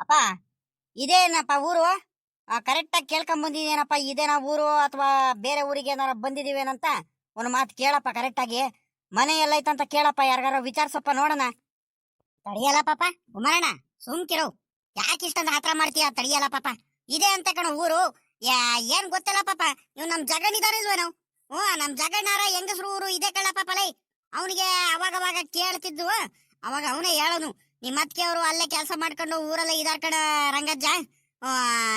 ಅಪ್ಪ ಇದೇನಪ್ಪ ಊರು? ಕರೆಕ್ಟಾಗಿ ಕೇಳ್ಕೊಂಡ್ ಬಂದಿದೇನಪ್ಪ, ಇದೇನಾ ಊರು ಅಥವಾ ಬೇರೆ ಊರಿಗೆ ಏನಾರ ಬಂದಿದೀವೇನಂತ ಒಂದು ಮಾತು ಕೇಳಪ್ಪ. ಕರೆಕ್ಟಾಗಿ ಮನೆ ಎಲ್ಲೈತಂತ ಕೇಳಪ್ಪ, ಯಾರಿಗಾರ ವಿಚಾರಿಸಪ್ಪ ನೋಡೋಣ. ತಡಿಯಲ್ಲ ಪಾಪ ಉಮರಣ್ಣ, ಸುಮ್ಕಿರು. ಯಾಕೆ ಇಷ್ಟೊಂದು ಹತ್ರ ಮಾಡ್ತೀಯ? ತಡಿಯಲ್ಲ ಪಾಪ, ಇದೆ ಅಂತ ಕಣ ಊರು. ಏನ್ ಗೊತ್ತಿಲ್ಲ ಪಾಪ, ನೀವು ನಮ್ ಜಗಣ್ಣಿದಾರಿಲ್ವೇನು? ನಮ್ ಜಗಣ್ಣಾರ ಹೆಂಗಸ್ರು ಊರು ಇದೆ ಕಳ್ಳ ಪಾಪ. ಲೈ ಅವನಿಗೆ ಅವಾಗ ಕೇಳ್ತಿದ್ವು, ಅವಾಗ ಅವನೇ ಹೇಳೋನು, ನಿಮ್ಮ ಅತ್ತಿಗೆ ಅವರು ಅಲ್ಲೇ ಕೆಲಸ ಮಾಡ್ಕೊಂಡು ಊರಲ್ಲೇ ಇದಾರ ಕಣ ರಂಗಜ್ಜ.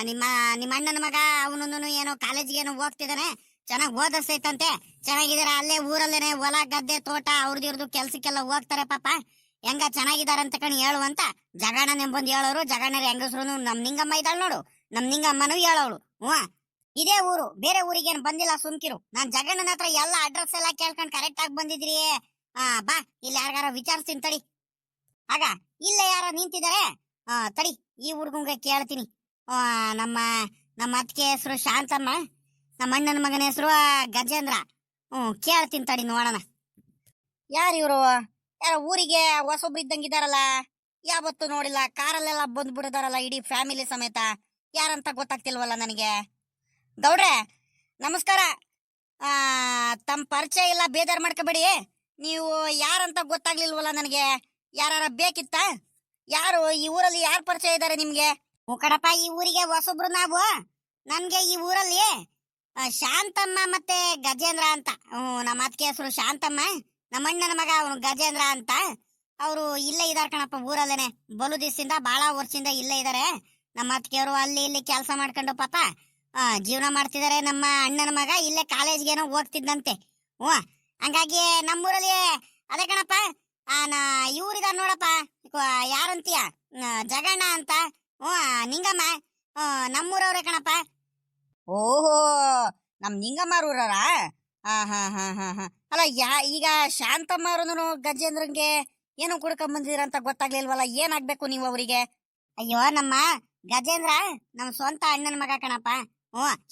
ನಿಮ್ಮ ನಿಮ್ಮ ಅಣ್ಣನ ಮಗ ಅವನು ಏನೋ ಕಾಲೇಜಿಗೆ ಏನೋ ಹೋಗ್ತಿದ್ದಾನೆ, ಚೆನ್ನಾಗಿ ಓದಿಸ್ತೈತಂತೆ, ಚೆನ್ನಾಗಿದಾರೆ ಅಲ್ಲೇ ಊರಲ್ಲೇನೆ, ಹೊಲ ಗದ್ದೆ ತೋಟ ಅವ್ರದ್ದು ಕೆಲ್ಸಕ್ಕೆಲ್ಲ ಹೋಗ್ತಾರೆ ಪಾಪ. ಹೆಂಗ ಚೆನ್ನಾಗಿದಾರೆ ಅಂತ ಕಣ್ ಹೇಳುವಂತ ಜಗಣ್ಣನೇ ಬಂದು ಹೇಳೋರು. ಜಗಣ್ಣರ ಹೆಂಗಸ್ರು ನಮ್ ನಿಂಗಮ್ಮ ಇದ್ದಾಳ ನೋಡು, ನಮ್ ನಿಂಗಮ್ಮನೂ ಹೇಳೋಳು. ಇದೇ ಊರು, ಬೇರೆ ಊರಿಗೇನು ಬಂದಿಲ್ಲ, ಸುಮ್ಕಿರು. ನಾನ್ ಜಗಣ್ಣನ ಹತ್ರ ಎಲ್ಲ ಅಡ್ರೆಸ್ ಎಲ್ಲ ಕೇಳ್ಕೊಂಡ್ ಕರೆಕ್ಟ್ ಆಗಿ ಬಂದಿದ್ರಿ. ಬಾ, ಇಲ್ಲಿ ಯಾರಿಗಾರ ವಿಚಾರಿಸ್ತೀನಿ ತಡಿ. ಆಗ ಇಲ್ಲೇ ಯಾರ ನಿಂತಿದ್ದಾರೆ, ತಡಿ ಈ ಹುಡ್ಗಂಗೆ ಕೇಳ್ತೀನಿ. ನಮ್ಮ ನಮ್ಮ ಅತ್ತಿಗೆ ಹೆಸರು ಶಾಂತಮ್ಮ, ನಮ್ಮ ಅಣ್ಣನ ಮಗನ ಹೆಸರು ಗಜೇಂದ್ರ. ಕೇಳ್ತೀನಿ ತಡಿ, ನೋಡೋಣ. ಯಾರು ಇವರು? ಯಾರ ಊರಿಗೆ ಹೊಸೊಬ್ರು ಇದ್ದಂಗಿದಾರಲ್ಲ, ಯಾವತ್ತು ನೋಡಿಲ್ಲ, ಕಾರಲ್ಲೆಲ್ಲ ಬಂದ್ಬಿಡಿದಾರಲ್ಲ ಇಡೀ ಫ್ಯಾಮಿಲಿ ಸಮೇತ. ಯಾರಂತ ಗೊತ್ತಾಗ್ತಿಲ್ವಲ್ಲ ನನಗೆ. ಗೌಡ್ರೆ ನಮಸ್ಕಾರ. ತಮ್ಮ ಪರಿಚಯ ಇಲ್ಲ ಬೇಜಾರು ಮಾಡ್ಕೋಬೇಡಿ, ನೀವು ಯಾರಂತ ಗೊತ್ತಾಗ್ಲಿಲ್ವಲ್ಲ ನನಗೆ. ಯಾರ ಬೇಕಿತ್ತ? ಯಾರು ಈ ಊರಲ್ಲಿ ಯಾರು ಪರಿಚಯ ಇದ್ದಾರೆ ನಿಮ್ಗೆ? ಕಡಪ, ಈ ಊರಿಗೆ ಹೊಸೊಬ್ರು ನಾವು. ನಮ್ಗೆ ಈ ಊರಲ್ಲಿ ಶಾಂತಮ್ಮ ಮತ್ತೆ ಗಜೇಂದ್ರ ಅಂತ. ನಮ್ಮ ಅತ್ತಿಗೆ ಹೆಸರು ಶಾಂತಮ್ಮ, ನಮ್ಮ ಅಣ್ಣನ ಮಗ ಅವನು ಗಜೇಂದ್ರ ಅಂತ. ಅವರು ಇಲ್ಲೇ ಇದಾರೆ ಕಣಪ್ಪ, ಊರಲ್ಲೇನೆ. ಬಲು ದಿವಸದಿಂದ ಬಹಳ ವರ್ಷದಿಂದ ಇಲ್ಲೇ ಇದಾರೆ. ನಮ್ಮ ಅತ್ತಿಗೆಯವರು ಅಲ್ಲಿ ಇಲ್ಲಿ ಕೆಲಸ ಮಾಡ್ಕೊಂಡು ಪಾಪ ಜೀವನ ಮಾಡ್ತಿದ್ದಾರೆ. ನಮ್ಮ ಅಣ್ಣನ ಮಗ ಇಲ್ಲೇ ಕಾಲೇಜ್ಗೇನೋ ಹೋಗ್ತಿದ್ದಂತೆ. ಹಂಗಾಗಿ ನಮ್ಮೂರಲ್ಲಿ ಅದೇ ಕಣಪ್ಪ. ಇವ್ರಿದಾರ ನೋಡಪ್ಪ, ಯಾರಂತೀಯ? ಜಗಣ್ಣ ಅಂತ. ನಿಂಗಮ್ಮ ನಮ್ಮೂರವ್ರೆ ಕಣಪ್ಪ. ಓಹೋ, ನಮ್ ನಿಂಗಮ್ಮರೂರ? ಅಲ್ಲ, ಈಗ ಶಾಂತಮ್ಮರು ಗಜೇಂದ್ರಂಗೆ ಏನು ಕುಡ್ಕೊಂಡ್ ಬಂದಿರಂತ ಗೊತ್ತಾಗ್ಲಿಲ್ವಲ್ಲ. ಏನಾಗ್ಬೇಕು ನೀವು ಅವರಿಗೆ? ಅಯ್ಯೋ, ನಮ್ಮ ಗಜೇಂದ್ರ ನಮ್ ಸ್ವಂತ ಅಣ್ಣನ ಮಗ ಕಣಪ್ಪ.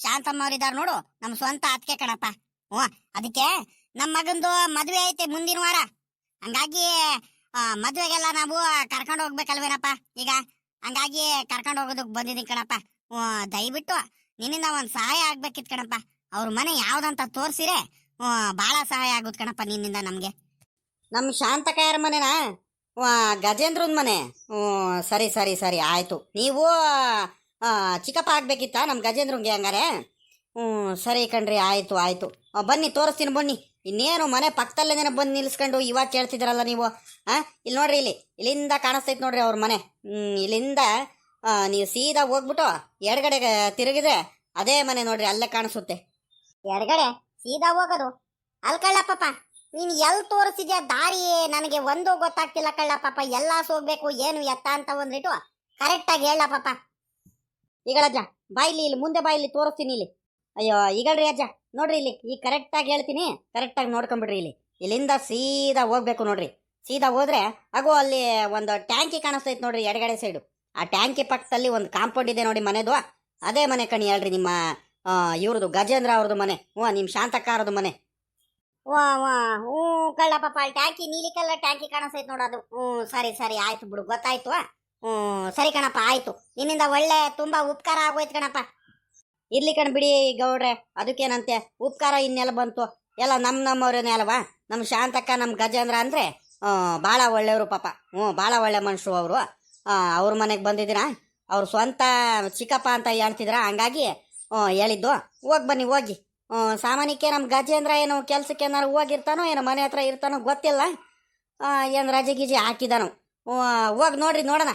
ಶಾಂತಮ್ಮ ಅವ್ರಿದಾರ ನೋಡು, ನಮ್ ಸ್ವಂತ ಅತ್ತಿಗೆ ಕಣಪ್ಪ. ಅದಕ್ಕೆ ನಮ್ ಮಗಂದು ಮದ್ವೆ ಐತೆ ಮುಂದಿನ ವಾರ. ಹಂಗಾಗಿ ಮದ್ವೆಗೆಲ್ಲ ನಾವು ಕರ್ಕೊಂಡು ಹೋಗ್ಬೇಕಲ್ವೇನಪ್ಪ ಈಗ. ಹಂಗಾಗಿ ಕರ್ಕೊಂಡು ಹೋಗೋದಕ್ ಬಂದಿದ್ದೀನಿ ಕಣಪ್ಪ. ದಯವಿಟ್ಟು ನಿನ್ನಿಂದ ಒಂದ್ ಸಹಾಯ ಆಗ್ಬೇಕಿತ್ ಕಣಪ್ಪ. ಅವ್ರ ಮನೆ ಯಾವ್ದಂತ ತೋರ್ಸಿರೆ ಬಹಳ ಸಹಾಯ ಆಗುತ್ ಕಣಪ್ಪ ನಿನ್ನಿಂದ ನಮ್ಗೆ. ನಮ್ ಶಾಂತಕಾಯರ ಮನೆನಾ? ಗಜೇಂದ್ರನ್ ಮನೆ? ಸರಿ ಸರಿ ಸರಿ, ಆಯ್ತು. ನೀವು ಚಿಕ್ಕಪ್ಪ ಆಗ್ಬೇಕಿತ್ತ ನಮ್ ಗಜೇಂದ್ರಂಗೆ ಹಂಗಾರೆ? ಸರಿ ಕಣ್ರಿ, ಆಯ್ತು ಆಯ್ತು. ಬನ್ನಿ ತೋರಿಸ್ತೀನಿ ಬನ್ನಿ. ಇನ್ನೇನು ಮನೆ ಪಕ್ಕದಲ್ಲೇನೆ ಬಂದು ನಿಲ್ಸ್ಕೊಂಡು ಇವಾಗ ಕೇಳ್ತಿದ್ರಲ್ಲ ನೀವು. ಇಲ್ಲಿ ನೋಡ್ರಿ, ಇಲ್ಲಿಂದ ಕಾಣಿಸ್ತೈತೆ ನೋಡ್ರಿ ಅವ್ರ ಮನೆ. ಇಲ್ಲಿಂದ ನೀವು ಸೀದಾ ಹೋಗ್ಬಿಟ್ಟು ಎಡಗಡೆ ತಿರುಗಿದ್ರೆ ಅದೇ ಮನೆ ನೋಡ್ರಿ, ಅಲ್ಲೇ ಕಾಣಿಸುತ್ತೆ. ಎಡಗಡೆ ಸೀದಾ ಹೋಗೋದು? ಅಲ್ ಕಳ್ಳ ಪಾಪ, ನೀನ್ ಎಲ್ ತೋರಿಸಿದ್ಯಾ ದಾರಿ ನನಗೆ ಒಂದು ಗೊತ್ತಾಗ್ತಿಲ್ಲ ಕಳ್ಳ ಪಾಪ. ಎಲ್ಲ ಹೋಗ್ಬೇಕು ಏನು ಎತ್ತ ಅಂತ ಒಂದಿಟ್ಟು ಕರೆಕ್ಟ್ ಆಗಿ ಹೇಳ ಪಾಪ. ಈಗಳಜ್ಜ ಬಾಯಿಲಿ, ಇಲ್ಲಿ ಮುಂದೆ ಬಾಯಿಲಿ ತೋರಿಸ್ತೀನಿ ಇಲ್ಲಿ. ಅಯ್ಯೋ ಈಗಳ್ರಿ ಅಜ್ಜ, ನೋಡ್ರಿ ಇಲ್ಲಿ ಈಗ ಕರೆಕ್ಟ್ ಆಗಿ ಹೇಳ್ತೀನಿ, ಕರೆಕ್ಟ್ ಆಗಿ ನೋಡ್ಕೊಂಡ್ಬಿಡ್ರಿ. ಇಲ್ಲಿಂದ ಸೀದಾ ಹೋಗ್ಬೇಕು ನೋಡ್ರಿ. ಸೀದಾ ಹೋದ್ರೆ ಆಗೋ ಅಲ್ಲಿ ಒಂದು ಟ್ಯಾಂಕಿ ಕಾಣಿಸ್ತೈತೆ ನೋಡ್ರಿ ಎಡಗಡೆ ಸೈಡು. ಆ ಟ್ಯಾಂಕಿ ಪಕ್ಕದಲ್ಲಿ ಒಂದು ಕಾಂಪೌಂಡ್ ಇದೆ ನೋಡಿ ಮನೆದು, ಅದೇ ಮನೆ ಕಣಿ ಹೇಳ್ರಿ ನಿಮ್ಮ ಇವ್ರದ್ದು ಗಜೇಂದ್ರ ಅವ್ರದ್ದು ಮನೆ. ನಿಮ್ ಶಾಂತಕ್ಕ ಅವ್ರದ್ದು ಮನೆ. ಕಳ್ಳ ಪಾಪ, ಅಲ್ಲಿ ಟ್ಯಾಂಕಿ ನೀಲಿ ಕಲರ್ ಟ್ಯಾಂಕಿ ಕಾಣಿಸ್ತೈತೆ ನೋಡೋದು. ಸರಿ ಸರಿ, ಆಯ್ತು ಬಿಡು, ಗೊತ್ತಾಯ್ತು. ಸರಿ ಕಣಪ್ಪ, ಆಯ್ತು. ನಿನ್ನಿಂದ ಒಳ್ಳೆ ತುಂಬಾ ಉಪಕಾರ ಆಗೋಯ್ತು ಕಣಪ್ಪ. ಇರ್ಲಿ ಕಣ್ ಬಿಡಿ ಗೌಡ್ರೆ, ಅದಕ್ಕೇನಂತೆ ಉಪಕಾರ ಇನ್ನೆಲ್ಲ ಬಂತು, ಎಲ್ಲ ನಮ್ಮವ್ರೇನೇ ಅಲ್ವಾ. ನಮ್ಮ ಶಾಂತಕ್ಕ ನಮ್ಮ ಗಜೇಂದ್ರ ಅಂದ್ರೆ ಭಾಳ ಒಳ್ಳೆಯವರು ಪಾಪ. ಭಾಳ ಒಳ್ಳೆ ಮನುಷ್ಯರು ಅವರು. ಅವ್ರ ಮನೆಗೆ ಬಂದಿದ್ದೀರಾ, ಅವ್ರ ಸ್ವಂತ ಚಿಕ್ಕಪ್ಪ ಅಂತ ಹೇಳ್ತಿದ್ರ, ಹಂಗಾಗಿ ಹೇಳಿದ್ದು. ಹೋಗಿ ಬನ್ನಿ ಹೋಗಿ. ಸಾಮಾನ್ಯಕ್ಕೆ ನಮ್ಮ ಗಜೇಂದ್ರ ಏನು ಕೆಲ್ಸಕ್ಕೆ ಏನಾರು ಹೋಗಿರ್ತಾನೋ ಏನೋ, ಮನೆ ಹತ್ರ ಇರ್ತಾನೋ ಗೊತ್ತಿಲ್ಲ. ಏನು ರಜೆ ಗೀಜೆ ಹಾಕಿದಾನು. ಹೋಗಿ ನೋಡ್ರಿ, ನೋಡೋಣ.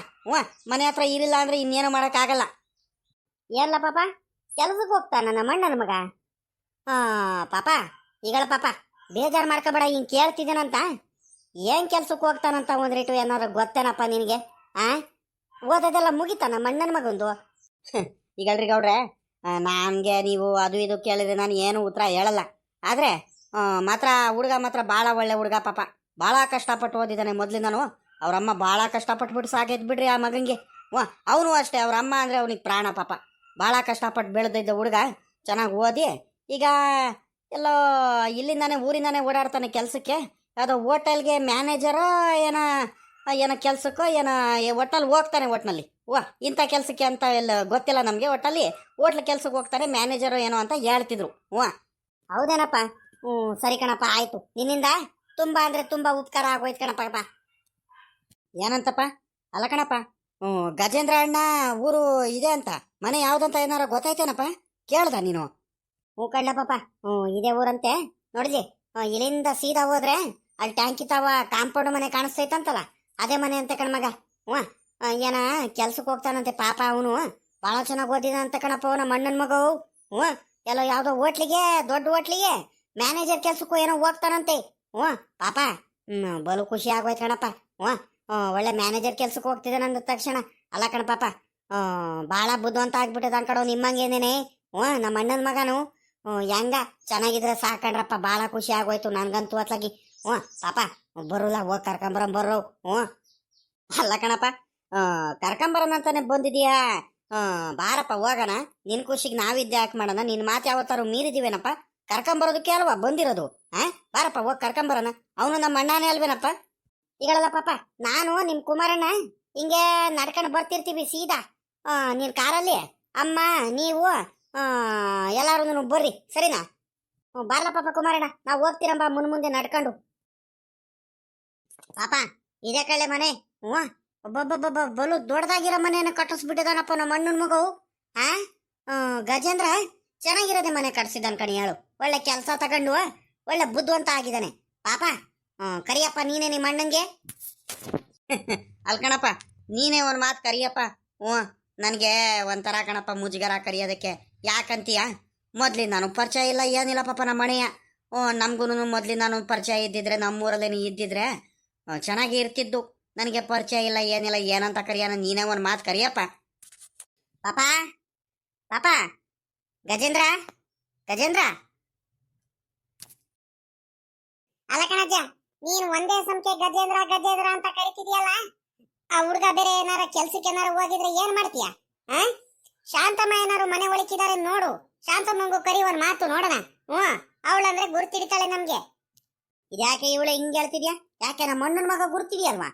ಮನೆ ಹತ್ರ ಇರಿಲ್ಲ ಅಂದ್ರೆ ಇನ್ನೇನು ಮಾಡೋಕ್ಕಾಗಲ್ಲ. ಏನ್ಲ ಪಾಪ, ಕೆಲ್ಸಕ್ಕೆ ಹೋಗ್ತಾನ ನಮ್ಮ ಅಣ್ಣನ ಮಗ? ಪಾಪ ಈಗಳ ಪಾಪ ಬೇಜಾರು ಮಾಡ್ಕೋಬೇಡ, ಹಿಂಗೆ ಕೇಳ್ತಿದ್ದೀನಂತ. ಏನು ಕೆಲ್ಸಕ್ಕೆ ಹೋಗ್ತಾನಂತ ಒಂದ್ರೇಟು ಏನಾದ್ರು ಗೊತ್ತೇನಪ್ಪ ನಿನಗೆ? ಓದೋದೆಲ್ಲ ಮುಗಿತಾ ನಮ್ಮ ಅಣ್ಣನ ಮಗಂದು? ಈಗಲ್ರಿ ಗೌಡ್ರೆ, ನನಗೆ ನೀವು ಅದು ಇದು ಕೇಳಿದ್ರೆ ನಾನು ಏನು ಉತ್ತರ ಹೇಳಲ್ಲ. ಆದರೆ ಮಾತ್ರ ಹುಡುಗ ಮಾತ್ರ ಭಾಳ ಒಳ್ಳೆ ಹುಡುಗ ಪಾಪ. ಭಾಳ ಕಷ್ಟಪಟ್ಟು ಓದಿದ್ದಾನೆ ಮೊದಲಿಂದನೂ. ಅವರಮ್ಮ ಭಾಳ ಕಷ್ಟಪಟ್ಬಿಟ್ಟು ಸಾಕೈತೆ ಬಿಡ್ರಿ ಆ ಮಗನಿಗೆ. ಅವನು ಅಷ್ಟೇ, ಅವ್ರ ಅಮ್ಮ ಅಂದರೆ ಅವನಿಗೆ ಪ್ರಾಣ ಪಾಪ. ಭಾಳ ಕಷ್ಟಪಟ್ಟು ಬೆಳೆದಿದ್ದ ಹುಡುಗ, ಚೆನ್ನಾಗಿ ಓದಿ ಈಗ ಎಲ್ಲೋ ಇಲ್ಲಿಂದಾನೆ ಊರಿಂದಾನೆ ಓಡಾಡ್ತಾನೆ ಕೆಲಸಕ್ಕೆ. ಯಾವುದೋ ಹೋಟೆಲ್ಗೆ ಮ್ಯಾನೇಜರ ಏನೋ ಏನೋ ಕೆಲ್ಸಕ್ಕೋ ಏನೋ ಒಟ್ಟಲ್ಲಿ ಹೋಗ್ತಾನೆ ಒಟ್ನಲ್ಲಿ ಇಂಥ ಕೆಲಸಕ್ಕೆ ಅಂತ ಎಲ್ಲ ಗೊತ್ತಿಲ್ಲ ನಮಗೆ ಒಟ್ಟಲ್ಲಿ ಹೋಟ್ಲ್ ಕೆಲ್ಸಕ್ಕೆ ಹೋಗ್ತಾನೆ ಮ್ಯಾನೇಜರು ಏನೋ ಅಂತ ಹೇಳ್ತಿದ್ರು ಹೌದೇನಪ್ಪ ಸರಿ ಕಣಪ್ಪ ಆಯ್ತು ನಿನ್ನಿಂದ ತುಂಬಾ ಅಂದ್ರೆ ತುಂಬಾ ಉಪಕಾರ ಆಗೋಯ್ತು ಕಣಪ್ಪ ಏನಂತಪ್ಪ ಅಲ್ಲ ಕಣಪ್ಪ ಗಜೇಂದ್ರ ಅಣ್ಣ ಊರು ಇದೆ ಅಂತ ಮನೆ ಯಾವ್ದಂತ ಏನಾರ ಗೊತ್ತಾಯ್ತೇನಪ್ಪ ಕೇಳ್ದ ನೀನು ಕಣ್ಲಪ್ಪ ಇದೇ ಊರಂತೆ ನೋಡಿಲಿ ಇಲ್ಲಿಂದ ಸೀದಾ ಹೋದ್ರೆ ಅಲ್ಲಿ ಟ್ಯಾಂಕಿ ತಾವ ಕಾಂಪೌಂಡ್ ಮನೆ ಕಾಣಿಸ್ತೈತಂತಲ್ಲ ಅದೇ ಮನೆ ಅಂತ ಕಣ್ಮಗ ಏನ ಕೆಲ್ಸಕ್ಕೆ ಹೋಗ್ತಾನಂತೆ ಪಾಪ ಅವನು ಬಹಳ ಚೆನ್ನಾಗಿ ಓದಿದ ಅಂತ ಕಣಪ್ಪ ಅವನ ಮಣ್ಣನ್ ಮಗವು ಎಲ್ಲೋ ಯಾವ್ದೋ ಹೋಟ್ಲಿಗೆ ದೊಡ್ಡ ಹೋಟ್ಲಿಗೆ ಮ್ಯಾನೇಜರ್ ಕೆಲ್ಸಕ್ಕೂ ಏನೋ ಹೋಗ್ತಾನಂತೆ ಪಾಪ ಬಲು ಖುಷಿ ಆಗೋಯ್ತು ಕಣಪ್ಪ ಒಳ್ಳೆ ಮ್ಯಾನೇಜರ್ ಕೆಲ್ಸಕ್ಕೆ ಹೋಗ್ತಿದ್ದಾನೆ ಅಂದ ತಕ್ಷಣ ಅಲ್ಲ ಕಣ ಪಾಪ ಭಾಳ ಬುದ್ಧಿವಂತ ಆಗ್ಬಿಟ್ಟದ ಅನ್ಕಡೋ ನಿಮ್ಮಂಗೇನೇನೆ ನಮ್ಮ ಅಣ್ಣನ ಮಗನು ಹೆಂಗ ಚೆನ್ನಾಗಿದ್ರೆ ಸಾಕಣ್ರಪ್ಪ ಭಾಳ ಖುಷಿ ಆಗೋಯ್ತು ನನ್ಗಂತೂ ಅತ್ಲಾಗಿ ಪಾಪ ಬರೋಲ್ಲ ಹೋಗಿ ಕರ್ಕೊಂಬರಂಬರ್ರು ಅಲ್ಲ ಕಣಪ್ಪ ಕರ್ಕೊಂಬರೋಣ ಅಂತಾನೆ ಬಂದಿದೀಯಾ ಬಾರಪ್ಪ ಹೋಗೋಣ ನಿನ್ ಖುಷಿಗೆ ನಾವಿದ್ದೆ ಯಾಕೆ ಮಾಡೋಣ ನಿನ್ ಮಾತು ಯಾವತ್ತಾರು ಮೀರಿದೀವೇನಪ್ಪ ಕರ್ಕೊಂಬರೋದಕ್ಕೆ ಅಲ್ವಾ ಬಂದಿರೋದು ಬಾರಪ್ಪ ಹೋಗಿ ಕರ್ಕೊಂಬರೋಣ ಅವನು ನಮ್ಮ ಅಣ್ಣನೇ ಅಲ್ವೇನಪ್ಪ ಈಗಳಲ್ಲ ಪಾಪ ನಾನು ನಿಮ್ ಕುಮಾರಣ್ಣ ಹಿಂಗೆ ನಡ್ಕೊಂಡು ಬರ್ತಿರ್ತೀವಿ ಸೀದಾ ನೀನ್ ಕಾರಲ್ಲಿ ಅಮ್ಮ ನೀವು ಎಲ್ಲಾರು ಬರ್ರಿ ಸರಿನಾ ಬಾರ್ಲ ಪಾಪ ಕುಮಾರಣ್ಣ ನಾವು ಹೋಗ್ತೀರಂಬ ಮುಂದೆ ನಡ್ಕೊಂಡು ಪಾಪ ಇದೇ ಕಳ್ಳೆ ಮನೆ ಒಬ್ಬೊಬ್ಬೊಬ್ಬ ಬಲು ದೊಡ್ಡದಾಗಿರೋ ಮನೆಯನ್ನು ಕಟ್ಟಿಸ್ಬಿಟ್ಟಿದಾನಪ್ಪ ನಮ್ಮ ಅಣ್ಣನ ಮಗವು ಗಜೇಂದ್ರ ಚೆನ್ನಾಗಿರೋದೆ ಮನೆ ಕಟ್ಸಿದ್ದಾನ ಕಣಿ ಹೇಳು ಒಳ್ಳೆ ಕೆಲಸ ತಗೊಂಡು ಒಳ್ಳೆ ಬುದ್ಧಿವಂತ ಆಗಿದ್ದಾನೆ ಪಾಪ ಕರಿಯಪ್ಪ ನೀನೇ ನಿಮ್ಮ ಅಣ್ಣಂಗೆ ಅಲ್ಕಣಪ್ಪ ನೀನೇ ಒಂದು ಮಾತು ಕರಿಯಪ್ಪ ನನಗೆ ಒಂಥರ ಕಣಪ್ಪ ಮುಜುಗರ ಕರಿಯೋದಕ್ಕೆ ಯಾಕಂತೀಯ ಮೊದ್ಲಿಂದ ನಾನು ಪರಿಚಯ ಇಲ್ಲ ಏನಿಲ್ಲ ಪಾಪ ನಮ್ಮ ಮನೆಯ ನಮಗೂ ಮೊದ್ಲಿಂದ ನಾನು ಪರಿಚಯ ಇದ್ದಿದ್ರೆ ನಮ್ಮೂರಲ್ಲೇನು ಇದ್ದಿದ್ರೆ ಚೆನ್ನಾಗಿ ಇರ್ತಿದ್ದು ನನಗೆ ಪರಿಚಯ ಇಲ್ಲ ಏನಿಲ್ಲ ಏನಂತ ಕರಿಯೋಣ ನೀನೇ ಒಂದು ಮಾತು ಕರಿಯಪ್ಪ ಪಾಪ ಪಾಪ ಗಜೇಂದ್ರ ಗಜೇಂದ್ರ ಅಲ್ಲ ಕಣಜ್ಜ ನೀನು ಒಂದೇ ಸಂಖ್ಯೆ ಗಜೇಂದ್ರ ಗಜೇಂದ್ರ ಅಂತ ಕರಿತಿದ್ಯಲ್ಲ ಆ ಹುಡುಗ ಬೇರೆ ಏನಾರ ಕೆಲ್ಸಕ್ಕೆ ಏನಾರ ಹೋಗಿದ್ರೆ ಏನ್ ಮಾಡ್ತೀಯ ಶಾಂತಮ್ಮ ಏನಾರು ಮನೆ ಒಳಕಿದ್ದಾರೆ ನೋಡು ಶಾಂತಮ್ಮಂಗೂ ಕರಿ ಒಂದ್ ಮಾತು ನೋಡೋಣ ಅವಳಂದ್ರೆ ಗುರ್ತಿಡಿತಾಳೆ ನಮ್ಗೆ ಇದ್ಯಾಕೆ ಇವಳೆ ಹಿಂಗ್ ಹೇಳ್ತಿದ್ಯಾ ಯಾಕೆ ನಮ್ಮ ಅಣ್ಣನ ಮಗ ಗುರ್ತಿದ್ಯಲ್ವಾ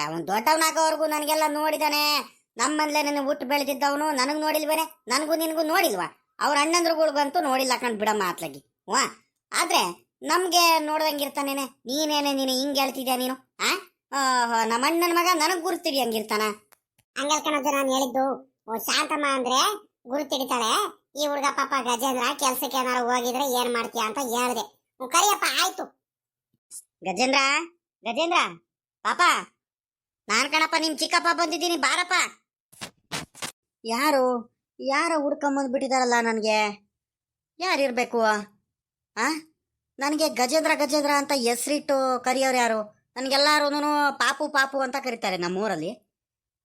ಅವನ್ ದೊಡ್ಡವನಾಗೋವರೆಗೂ ನನಗೆಲ್ಲ ನೋಡಿದಾನೆ ನಮ್ಮನ್ಲೇ ನನ್ನ ಹುಟ್ಟು ಬೆಳೆದಿದ್ದವನು ನನಗ್ ನೋಡಿಲ್ವೇನೆ ನನಗೂ ನಿನಗೂ ನೋಡಿಲ್ವಾ ಅವ್ರ ಅಣ್ಣಂದ್ರುಗಳ್ಗಂತೂ ನೋಡಿಲ್ಲ ಕಣ್ ಬಿಡಮ್ಮ ಆತ್ಲಾಗಿ ಆದ್ರೆ ನಮ್ಗೆ ನೋಡ್ದಂಗಿರ್ತಾನೇನೆ ನೀನೇನೆ ನೀನು ಹಿಂಗ್ ಹೇಳ್ತಿದ್ಯಾ ನೀನು ನಮ್ಮ ಅಣ್ಣನ ಮಗ ನನಗ್ ಗುರುತಿಡಿ ಹಂಗಿರ್ತಾನ ಹಂಗಲ್ ಕಣಜ್ಜ ನಾನು ಹೇಳಿದ್ದು ಶಾಂತಮ್ಮ ಅಂದ್ರೆ ಗುರುತಿಡಿತಾಳೆ ಈ ಹುಡುಗ ಪಾಪ ಗಜೇಂದ್ರ ಕೆಲ್ಸಕ್ಕೆ ಏನಾರು ಹೋಗಿದ್ರೆ ಏನ್ ಮಾಡ್ತೀಯ ಅಂತ ಹೇಳ್ದೆ ಕರಿಯಪ್ಪ ಆಯ್ತು ಗಜೇಂದ್ರ ಗಜೇಂದ್ರ ಪಾಪ ನಾನ್ ಕಣಪ್ಪ ನಿಮ್ ಚಿಕ್ಕಪ್ಪ ಬಂದಿದ್ದೀನಿ ಬಾರಪ್ಪ ಯಾರು ಯಾರೋ ಹುಡ್ಕೊಂಬಂದ್ ಬಿಟ್ಟಿದಾರಲ್ಲ ನನಗೆ ಯಾರಿರ್ಬೇಕು ನನಗೆ ಗಜೇಂದ್ರ ಗಜೇಂದ್ರ ಅಂತ ಹೆಸರಿಟ್ಟು ಕರಿಯೋರು ಯಾರು ನನಗೆಲ್ಲರೂ ಪಾಪು ಪಾಪು ಅಂತ ಕರೀತಾರೆ ನಮ್ಮೂರಲ್ಲಿ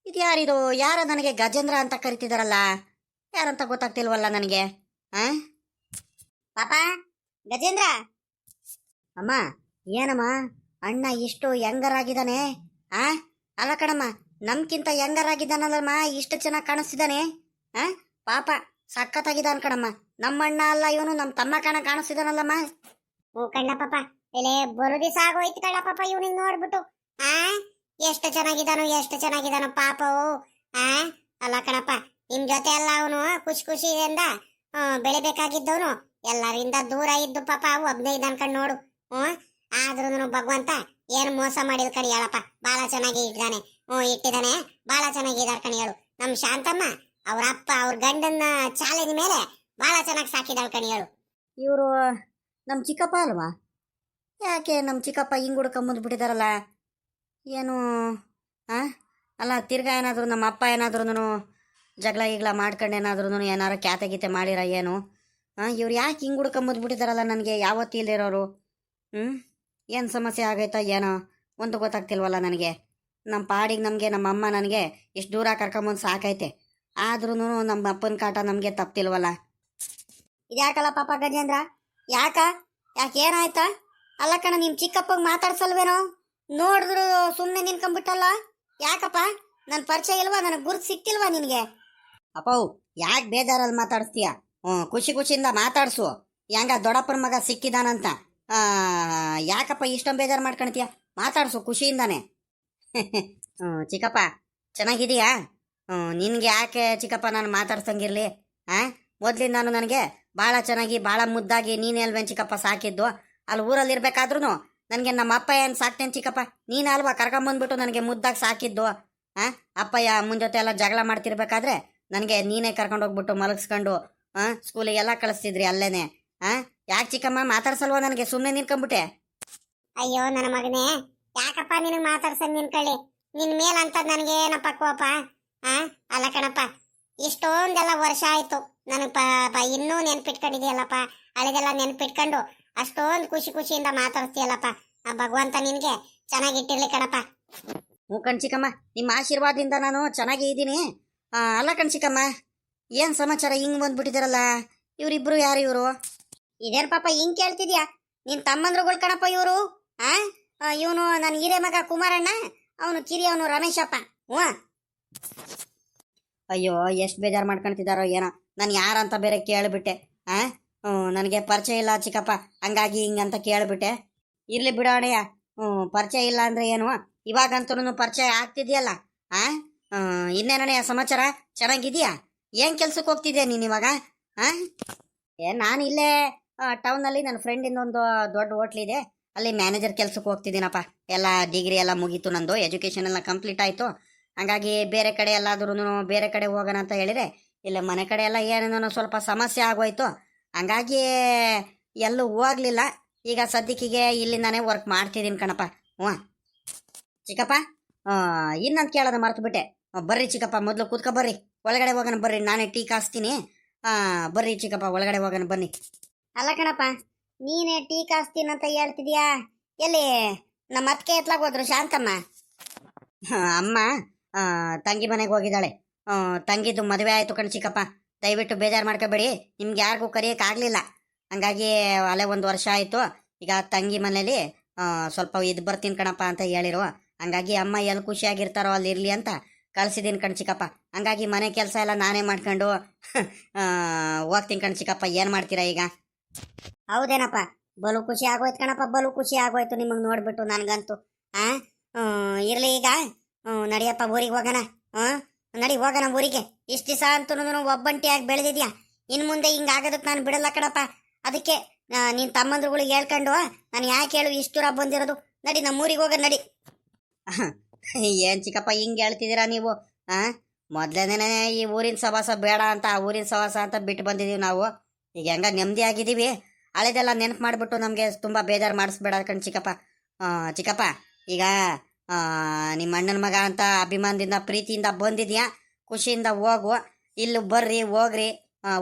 ಇದು ಯಾರಿದು ಯಾರು ನನಗೆ ಗಜೇಂದ್ರ ಅಂತ ಕರಿತಿದಾರಲ್ಲ ಯಾರಂತ ಗೊತ್ತಾಗ್ತಿಲ್ವಲ್ಲ ನನಗೆ ಪಾಪ ಗಜೇಂದ್ರ ಅಮ್ಮ ಏನಮ್ಮ ಅಣ್ಣ ಇಷ್ಟು ಯಂಗರಾಗಿದ್ದಾನೆ ಅಲ್ಲ ಕಣಮ್ಮ ನಮ್ಕಿಂತ ಯಂಗರಾಗಿದ್ದಾನಲ್ಲಮ್ಮ ಇಷ್ಟು ಚೆನ್ನಾಗಿ ಕಾಣಿಸ್ತಿದ್ದಾನೆ ಪಾಪ ಸಖತ್ತಾಗಿದ್ದಾನ ಕಣಮ್ಮ ನಮ್ಮ ಅಣ್ಣ ಅಲ್ಲ ಇವನು ನಮ್ಮ ತಮ್ಮ ಕಾಣಿಸ್ತಿದ್ದಾನಲ್ಲಮ್ಮ ಕಣ್ಣ ಪಾಪ ಎಲೆ ಬರು ದಿವಸ ಆಗೋಯ್ತು ಕಣ್ಣ ಪಾಪ ಇವನಿಗೆ ನೋಡ್ಬಿಟ್ಟು ಎಷ್ಟು ಚೆನ್ನಾಗಿದ್ದಾನೋ ಪಾಪವು ಅಲ್ಲ ಕಣಪ್ಪ ನಿಮ್ ಜೊತೆ ಎಲ್ಲ ಅವನು ಖುಷಿಯಿಂದ ಬೆಳಿಬೇಕಾಗಿದ್ದವನು ಎಲ್ಲರಿಂದ ದೂರ ಇದ್ದು ಪಾಪ ಒಬ್ನೇ ಇದ್ದಾನ ಕಣ್ ನೋಡು ಆದ್ರೂ ಭಗವಂತ ಏನು ಮೋಸ ಮಾಡಿದ ಕಣಿ ಹೇಳಪ್ಪ ಬಾಳ ಚೆನ್ನಾಗಿ ಇಟ್ಟಿದ್ದಾನೆ ಬಾಳ ಚೆನ್ನಾಗಿದ್ದಾರೆ ಕಣಿ ಹೇಳು ನಮ್ ಶಾಂತಮ್ಮ ಅವ್ರ ಅಪ್ಪ ಅವ್ರ ಗಂಡನ್ನ ಚಾಲೆಂಜ್ ಮೇಲೆ ಬಾಳ ಚೆನ್ನಾಗಿ ಸಾಕಿದಾಳ ಕಣಿ ಹೇಳು ಇವರು ನಮ್ಮ ಚಿಕ್ಕಪ್ಪ ಅಲ್ವಾ ಯಾಕೆ ನಮ್ಮ ಚಿಕ್ಕಪ್ಪ ಹಿಂಗ್ ಹುಡ್ಕೊಂಬಂದು ಬಿಟ್ಟಿದಾರಲ್ಲ ಏನು ಅಲ್ಲ ತಿರ್ಗಾ ಏನಾದ್ರು ನಮ್ಮ ಅಪ್ಪ ಏನಾದ್ರೂ ಜಗಳ ಗಿಗಳ ಮಾಡ್ಕೊಂಡು ಏನಾರು ಕ್ಯಾತೆ ಗೀತೆ ಮಾಡಿರ ಏನು ಇವ್ರು ಯಾಕೆ ಹಿಂಗೆ ಹುಡ್ಕೊಂಬಂದು ಬಿಟ್ಟಿದಾರಲ್ಲ ನನಗೆ ಯಾವತ್ತೂ ಇಲ್ದಿರೋರು ಏನು ಸಮಸ್ಯೆ ಆಗೈತಾ ಏನೋ ಒಂದು ಗೊತ್ತಾಗ್ತಿಲ್ವಲ್ಲ ನನಗೆ ನಮ್ಮ ಪಾಡಿಗೆ ನಮಗೆ ನಮ್ಮ ಅಮ್ಮ ನನಗೆ ಇಷ್ಟು ದೂರ ಕರ್ಕೊಂಬಂದು ಸಾಕೈತೆ ಆದ್ರೂ ನಮ್ಮ ಅಪ್ಪನ ಕಾಟ ನಮಗೆ ತಪ್ತಿಲ್ವಲ್ಲ ಇದ್ಯಾಕಲ್ಲ ಪಾಪ ಗಜೇಂದ್ರ ಯಾಕೆ ಏನಾಯ್ತಾ ಅಲ್ಲ ಕಣ ನಿಮ್ಮ ಚಿಕ್ಕಪ್ಪಗೆ ಮಾತಾಡ್ಸಲ್ವೇನೋ ನೋಡಿದ್ರು ಸುಮ್ಮನೆ ನಿನ್ಕೊಂಬಿಟ್ಟಲ್ಲ ಯಾಕಪ್ಪ ನನ್ನ ಪರಿಚಯ ಇಲ್ವಾ ನನಗೆ ಗುರುತು ಸಿಕ್ತಿಲ್ವಾ ನಿನಗೆ ಅಪ್ಪವು ಯಾಕೆ ಬೇಜಾರಲ್ಲಿ ಮಾತಾಡಿಸ್ತೀಯ ಖುಷಿಯಿಂದ ಮಾತಾಡ್ಸು ಹೆಂಗ ದೊಡ್ಡಪ್ಪನ ಮಗ ಸಿಕ್ಕಿದಾನಂತ ಯಾಕಪ್ಪ ಇಷ್ಟೊಂದು ಬೇಜಾರು ಮಾಡ್ಕೊಳ್ತೀಯ ಮಾತಾಡ್ಸು ಖುಷಿಯಿಂದಾನೆ ಚಿಕ್ಕಪ್ಪ ಚೆನ್ನಾಗಿದೀಯಾ? ನಿನ್ಗೆ ಯಾಕೆ ಚಿಕ್ಕಪ್ಪ ನಾನು ಮಾತಾಡ್ಸಂಗಿರ್ಲಿ? ಆ ಮೊದ್ಲಿಂದ ನಾನು ನನಗೆ ಭಾಳ ಚೆನ್ನಾಗಿ ಭಾಳ ಮುದ್ದಾಗಿ ನೀನೇ ಅಲ್ವೇನ್ ಚಿಕ್ಕಪ್ಪ ಸಾಕಿದ್ದು. ಅಲ್ಲಿ ಊರಲ್ಲಿ ಇರ್ಬೇಕಾದ್ರೂ ನನಗೆ ನಮ್ಮ ಅಪ್ಪ ಏನು ಸಾಕ್ತೇನೆ ಚಿಕ್ಕಪ್ಪ, ನೀನು ಅಲ್ವಾ ಕರ್ಕೊಂಬಂದ್ಬಿಟ್ಟು ನನಗೆ ಮುದ್ದಾಗಿ ಸಾಕಿದ್ದು. ಅಪ್ಪಯ್ಯ ಅಮ್ಮನ ಜೊತೆ ಎಲ್ಲ ಜಗಳ ಮಾಡ್ತಿರ್ಬೇಕಾದ್ರೆ ನನಗೆ ನೀನೇ ಕರ್ಕೊಂಡೋಗ್ಬಿಟ್ಟು ಮಲಗಿಸ್ಕೊಂಡು ಸ್ಕೂಲಿಗೆಲ್ಲ ಕಳಿಸ್ತಿದ್ರಿ ಅಲ್ಲೇನೆ. ಯಾಕೆ ಚಿಕ್ಕಮ್ಮ ಮಾತಾಡ್ಸಲ್ವಾ ನನಗೆ? ಸುಮ್ಮನೆ ನಿಂತ್ಕೊಂಡ್ಬಿಟ್ಟೆ. ಅಯ್ಯೋ ನನ್ನ ಮಗನೇ, ಯಾಕಪ್ಪ ನಿನಗೆ ಮಾತಾಡ್ಸಂಗ್ ನಿನ್ಕಳ್ಳಿ? ನಿನ್ ಮೇಲಂತ ನನಗೆ ಏನಪ್ಪ ಕೋಪ? ಅಲ್ಲ ಕಣಪ್ಪ, ಇಷ್ಟೊಂದೆಲ್ಲ ವರ್ಷ ಆಯ್ತು ನನಗೆ ಇನ್ನೂ ನೆನ್ಪಿಟ್ಕೊಂಡಿದೆಯಲ್ಲಪ್ಪ. ಹಳೆದೆಲ್ಲ ನೆನ್ಪಿಟ್ಕೊಂಡು ಅಷ್ಟೊಂದು ಖುಷಿಯಿಂದ ಮಾತಾಡ್ತೀಯಲ್ಲಪ್ಪ. ಆ ಭಗವಂತ ನಿನ್ಗೆ ಚೆನ್ನಾಗಿಟ್ಟಿರ್ಲಿ ಕಣಪ್ಪ. ಹ್ಞೂ ಚಿಕ್ಕಮ್ಮ, ನಿಮ್ಮ ಆಶೀರ್ವಾದದಿಂದ ನಾನು ಚೆನ್ನಾಗೇ ಇದ್ದೀನಿ. ಅಲ್ಲ ಚಿಕ್ಕಮ್ಮ, ಏನು ಸಮಾಚಾರ ಹಿಂಗೆ ಬಂದ್ಬಿಟ್ಟಿದಾರಲ್ಲ? ಇವರಿಬ್ರು ಯಾರು ಇವರು? ಇದೇನ್ ಪಾಪ ಹಿಂಗ್ ಕೇಳ್ತಿದ್ಯಾ? ನಿನ್ ತಮ್ಮಂದ್ರುಗಳು ಕಣಪ್ಪ ಇವರು. ಇವನು ನನ್ನ ಹಿರೇ ಮಗ ಕುಮಾರಣ್ಣ, ಅವನು ಕಿರಿಯವನು ರಮೇಶಪ್ಪ. ಹ್ಞೂ. ಅಯ್ಯೋ, ಎಷ್ಟು ಬೇಜಾರು ಮಾಡ್ಕೊಳ್ತಿದ್ದಾರೋ ಏನೋ. ನಾನು ಯಾರಂತ ಬೇರೆ ಕೇಳಿಬಿಟ್ಟೆ. ನನಗೆ ಪರಿಚಯ ಇಲ್ಲ ಚಿಕ್ಕಪ್ಪ, ಹಂಗಾಗಿ ಹಿಂಗಂತ ಕೇಳಿಬಿಟ್ಟೆ. ಇರ್ಲಿ ಬಿಡೋಣಯ್ಯ. ಪರಿಚಯ ಇಲ್ಲ ಅಂದ್ರೆ ಏನು, ಇವಾಗಂತೂ ಪರಿಚಯ ಆಗ್ತಿದ್ಯಲ್ಲ. ಇನ್ನೇನಣ್ಣಯ್ಯ ಸಮಾಚಾರ? ಚೆನ್ನಾಗಿದೀಯಾ? ಏನು ಕೆಲ್ಸಕ್ಕೆ ಹೋಗ್ತಿದ್ಯಾ ನೀನು ಇವಾಗ? ನಾನು ಇಲ್ಲೇ ಟೌನಲ್ಲಿ ನನ್ನ ಫ್ರೆಂಡಿಂದ ಒಂದು ದೊಡ್ಡ ಹೋಟ್ಲಿದೆ, ಅಲ್ಲಿ ಮ್ಯಾನೇಜರ್ ಕೆಲ್ಸಕ್ಕೆ ಹೋಗ್ತಿದ್ದೀನಪ್ಪ. ಎಲ್ಲ ಡಿಗ್ರಿ ಎಲ್ಲ ಮುಗೀತು, ನಂದು ಎಜುಕೇಷನ್ ಎಲ್ಲ ಕಂಪ್ಲೀಟ್ ಆಯಿತು. ಹಂಗಾಗಿ ಬೇರೆ ಕಡೆ ಎಲ್ಲಾದ್ರೂ ಬೇರೆ ಕಡೆ ಹೋಗೋಣ ಅಂತ ಹೇಳಿದ್ರೆ, ಇಲ್ಲ ಮನೆ ಕಡೆ ಎಲ್ಲ ಏನೇನೋ ಸ್ವಲ್ಪ ಸಮಸ್ಯೆ ಆಗೋಯ್ತು. ಹಂಗಾಗಿ ಎಲ್ಲೂ ಹೋಗ್ಲಿಲ್ಲ. ಈಗ ಸದ್ಯಕ್ಕಿಗೆ ಇಲ್ಲಿಂದಾನೇ ವರ್ಕ್ ಮಾಡ್ತಿದ್ದೀನಿ ಕಣಪ್ಪ. ಹ್ಞೂ ಚಿಕ್ಕಪ್ಪ, ಇನ್ನೊಂದು ಕೇಳೋದು ಮರ್ತು ಬಿಟ್ಟೆ. ಬರ್ರಿ ಚಿಕ್ಕಪ್ಪ, ಮೊದಲು ಕೂತ್ಕೊ ಬರ್ರಿ, ಒಳಗಡೆ ಹೋಗೋಣ ಬರ್ರಿ, ನಾನೇ ಟೀ ಕಾಸ್ತೀನಿ. ಬರ್ರಿ ಚಿಕ್ಕಪ್ಪ, ಒಳಗಡೆ ಹೋಗೋಣ ಬನ್ನಿ. ಅಲ್ಲ ಕಣಪ್ಪ, ನೀನೇ ಟೀ ಕಾಸ್ತೀನಂತ ಹೇಳ್ತಿದ್ಯಾ? ಎಲ್ಲಿ ನಮ್ಮ ಅತ್ತಿಗೆ ಎತ್ಲಾಗ ಹೋದ್ರು ಶಾಂತಮ್ಮ? ಅಮ್ಮ ತಂಗಿ ಮನೆಗೆ ಹೋಗಿದ್ದಾಳೆ. ತಂಗಿದ್ದು ಮದುವೆ ಆಯಿತು ಕಣ್ ಚಿಕ್ಕಪ್ಪ. ದಯವಿಟ್ಟು ಬೇಜಾರು ಮಾಡ್ಕೋಬೇಡಿ, ನಿಮ್ಗೆ ಯಾರಿಗೂ ಕರೆಯೋಕ್ಕಾಗಲಿಲ್ಲ. ಹಂಗಾಗಿ ಅಲ್ಲೇ ಒಂದು ವರ್ಷ ಆಯಿತು. ಈಗ ತಂಗಿ ಮನೇಲಿ ಸ್ವಲ್ಪ ಇದು ಬರ್ತೀನಿ ಕಣಪ್ಪ ಅಂತ ಹೇಳಿರು. ಹಂಗಾಗಿ ಅಮ್ಮ ಎಲ್ಲಿ ಖುಷಿಯಾಗಿರ್ತಾರೋ ಅಲ್ಲಿ ಇರಲಿ ಅಂತ ಕಳ್ಸಿದ್ದೀನಿ ಕಣ್ ಚಿಕ್ಕಪ್ಪ. ಹಂಗಾಗಿ ಮನೆ ಕೆಲಸ ಎಲ್ಲ ನಾನೇ ಮಾಡ್ಕೊಂಡು ಹೋಗ್ತೀನಿ ಕಣ್ ಚಿಕ್ಕಪ್ಪ. ಏನು ಮಾಡ್ತೀರಾ ಈಗ? ಹೌದೇನಪ್ಪ, ಬಲು ಖುಷಿ ಆಗೋಯ್ತು ಕಣಪ್ಪ, ಬಲು ಖುಷಿ ಆಗೋಯ್ತು ನಿಮಗೆ ನೋಡ್ಬಿಟ್ಟು ನನಗಂತೂ. ಇರ್ಲಿ ಈಗ, ನಡಿಯಪ್ಪ ಊರಿಗೆ ಹೋಗೋಣ. ನಡಿ ಹೋಗೋಣ ಊರಿಗೆ. ಇಷ್ಟು ದಿವಸ ಅಂತೂ ಒಬ್ಬಂಟಿಯಾಗಿ ಬೆಳೆದಿದ್ಯಾ, ಇನ್ನು ಮುಂದೆ ಹಿಂಗಾಗೋದಕ್ಕೆ ನಾನು ಬಿಡಲ್ಲ ಕಣಪ್ಪ. ಅದಕ್ಕೆ ನಿನ್ನ ತಮ್ಮಂದ್ರುಗಳಿಗೆ ಹೇಳ್ಕೊಂಡು ನಾನು ಯಾಕೆ ಹೇಳು ಇಷ್ಟು ದೂರ ಬಂದಿರೋದು. ನಡಿ ನಮ್ಮ ಊರಿಗೆ ಹೋಗೋಣ, ನಡಿ. ಏನು ಚಿಕ್ಕಪ್ಪ ಹಿಂಗೆ ಹೇಳ್ತಿದ್ದೀರಾ ನೀವು? ಮೊದಲೇನೇ ಈ ಊರಿನ ಸವಾಸ ಬೇಡ ಅಂತ, ಆ ಊರಿನ ಸವಾಸ ಅಂತ ಬಿಟ್ಟು ಬಂದಿದ್ದೀವಿ ನಾವು. ಈಗ ಹೆಂಗ ನೆಮ್ಮದಿ ಆಗಿದ್ದೀವಿ. ಹಳೆದೆಲ್ಲ ನೆನಪು ಮಾಡಿಬಿಟ್ಟು ನಮಗೆ ತುಂಬ ಬೇಜಾರು ಮಾಡಿಸ್ಬೇಡ ಕಣ್ ಚಿಕ್ಕಪ್ಪ. ಚಿಕ್ಕಪ್ಪ, ಈಗ ನಿಮ್ಮ ಅಣ್ಣನ ಮಗ ಅಂತ ಅಭಿಮಾನದಿಂದ ಪ್ರೀತಿಯಿಂದ ಬಂದಿದ್ಯಾ, ಖುಷಿಯಿಂದ ಹೋಗು. ಇಲ್ಲಿ ಬರ್ರಿ, ಹೋಗ್ರಿ,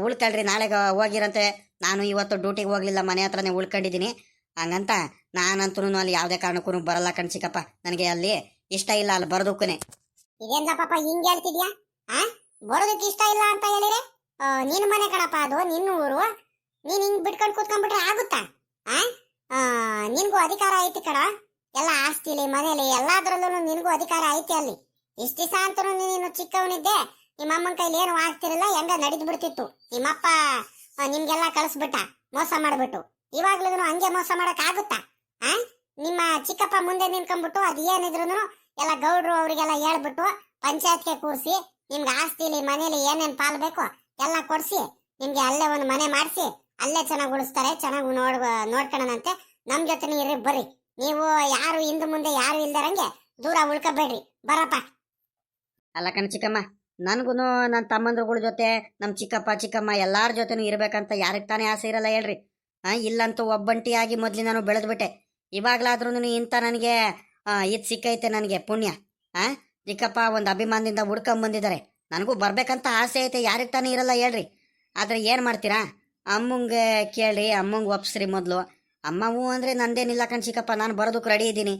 ಉಳ್ಕೊಳ್ರಿ. ನಾಳೆಗೆ ಹೋಗಿರಂತೆ. ನಾನು ಇವತ್ತು ಡ್ಯೂಟಿಗೆ ಹೋಗ್ಲಿಲ್ಲ, ಮನೆ ಹತ್ರನೇ ಉಳ್ಕೊಂಡಿದ್ದೀನಿ. ಹಂಗಂತ ನಾನಂತೂ ಅಲ್ಲಿ ಯಾವುದೇ ಕಾರಣಕ್ಕೂ ಬರಲ್ಲ ಕಣ್ ಚಿಕ್ಕಪ್ಪ. ನನಗೆ ಅಲ್ಲಿ ಇಷ್ಟ ಇಲ್ಲ, ಅಲ್ಲಿ ಬರೋದಕ್ಕೂ. ಇದೇನ್ಲ ಪಾಪ ಹಿಂಗೆ ಹೇಳ್ತಿದ್ಯಾ? ಬರೋದಕ್ಕೆ ಇಷ್ಟ ಇಲ್ಲ ಅಂತ ಹೇಳಿದ್ರೆ ನಿನ್ನ ಮನೆ ಕಣಪ್ಪ, ಅದು ನಿನ್ನ ಊರು. ನೀನು ಹಿಂಗೆ ಬಿಟ್ಕೊಂಡು ಕೂತ್ಕೊಂಡ್ಬಿಟ್ರೆ ಆಗುತ್ತಾ? ನಿನಗೂ ಅಧಿಕಾರ ಐತಿ ಕಣ, ಎಲ್ಲ ಆಸ್ತಿಲಿ ಮನೇಲಿ ಎಲ್ಲಾದ್ರಲ್ಲೂ ನಿನಗೂ ಅಧಿಕಾರ ಐತಿ ಅಲ್ಲಿ. ಇಷ್ಟ ದಿವಸ ಅಂತೂ ನೀನು ಚಿಕ್ಕವನಿದ್ದೆ, ನಿಮ್ಮ ಅಮ್ಮನ ಕೈಲಿ ಏನು ಆಗ್ತಿರಲಿಲ್ಲ, ಹೆಂಗ ನಡೀದ್ ಬಿಡ್ತಿತ್ತು. ನಿಮ್ಮಪ್ಪ ನಿಮ್ಗೆಲ್ಲ ಕಳಿಸ್ಬಿಟ್ಟ ಮೋಸ ಮಾಡ್ಬಿಟ್ಟು. ಇವಾಗ್ಲೂ ಹಂಗೆ ಮೋಸ ಮಾಡಕ್ ಆಗುತ್ತಾ? ನಿಮ್ಮ ಚಿಕ್ಕಪ್ಪ ಮುಂದೆ ನಿಂತ್ಕೊಂಡ್ಬಿಟ್ಟು ಅದು ಏನಿದ್ರು ಎಲ್ಲ ಗೌಡ್ರು ಅವರಿಗೆಲ್ಲ ಹೇಳ್ಬಿಟ್ಟು ಪಂಚಾಯತ್ಗೆ ಕೂರಿಸಿ ನಿಮ್ಗೆ ಆಸ್ತಿಲಿ ಮನೇಲಿ ಏನೇನು ಪಾಲ್ ಬೇಕೋ ಎಲ್ಲ ಕೊಡ್ಸಿ ನಿಮ್ಗೆ ಅಲ್ಲೇ ಒಂದು ಮನೆ ಮಾಡಿಸಿ ಅಲ್ಲೇ ಚೆನ್ನಾಗಿ ಉಳಿಸ್ತಾರೆ. ಚೆನ್ನಾಗಿ ನೋಡ್ಕೊಳ್ಳೋಣಂತೆ. ನಮ್ ಜೊತೆ ಇರ್ರಿ, ಬರ್ರಿ. ನೀವು ಯಾರು ಹಿಂದೆ ಮುಂದೆ ಯಾರು ಇಲ್ದಾರಂಗೆ ದೂರ ಉಳ್ಕೋಬೇಡ್ರಿ, ಬರಪ್ಪ. ಅಲ್ಲ ಕಣ್ ಚಿಕ್ಕಮ್ಮ, ನನಗೂ ನನ್ನ ತಮ್ಮಂದ್ರುಗಳ ಜೊತೆ ನಮ್ಮ ಚಿಕ್ಕಪ್ಪ ಚಿಕ್ಕಮ್ಮ ಎಲ್ಲಾರ ಜೊತೆನೂ ಇರ್ಬೇಕಂತ ಯಾರಿಗೆ ತಾನೇ ಆಸೆ ಇರಲ್ಲ ಹೇಳ್ರಿ? ಇಲ್ಲಂತೂ ಒಬ್ಬಂಟಿಯಾಗಿ ಮೊದಲು ನಾನು ಬೆಳೆದ್ಬಿಟ್ಟೆ. ಇವಾಗಲಾದ್ರೂ ಇಂಥ ನನಗೆ ಇದು ಸಿಕ್ಕೈತೆ, ನನಗೆ ಪುಣ್ಯ. ಚಿಕ್ಕಪ್ಪ ಒಂದು ಅಭಿಮಾನದಿಂದ ಹುಡ್ಕೊಂಬಂದಿದ್ದಾರೆ. ನನಗೂ ಬರ್ಬೇಕಂತ ಆಸೆ ಐತೆ, ಯಾರಿಗೆ ತಾನೇ ಇರಲ್ಲ ಹೇಳ್ರಿ? ಆದರೆ ಏನು ಮಾಡ್ತೀರಾ? ಅಮ್ಮಂಗೆ ಕೇಳಿ, ಅಮ್ಮಂಗೆ ಒಪ್ಸ್ರಿ ಮೊದಲು. ಅಮ್ಮ ಹ್ಞೂ ಅಂದರೆ ನಂದೇನಿಲ್ಲ ಕಣ್ ಚಿಕ್ಕಪ್ಪ, ನಾನು ಬರೋದಕ್ಕೆ ರೆಡಿ ಇದ್ದೀನಿ.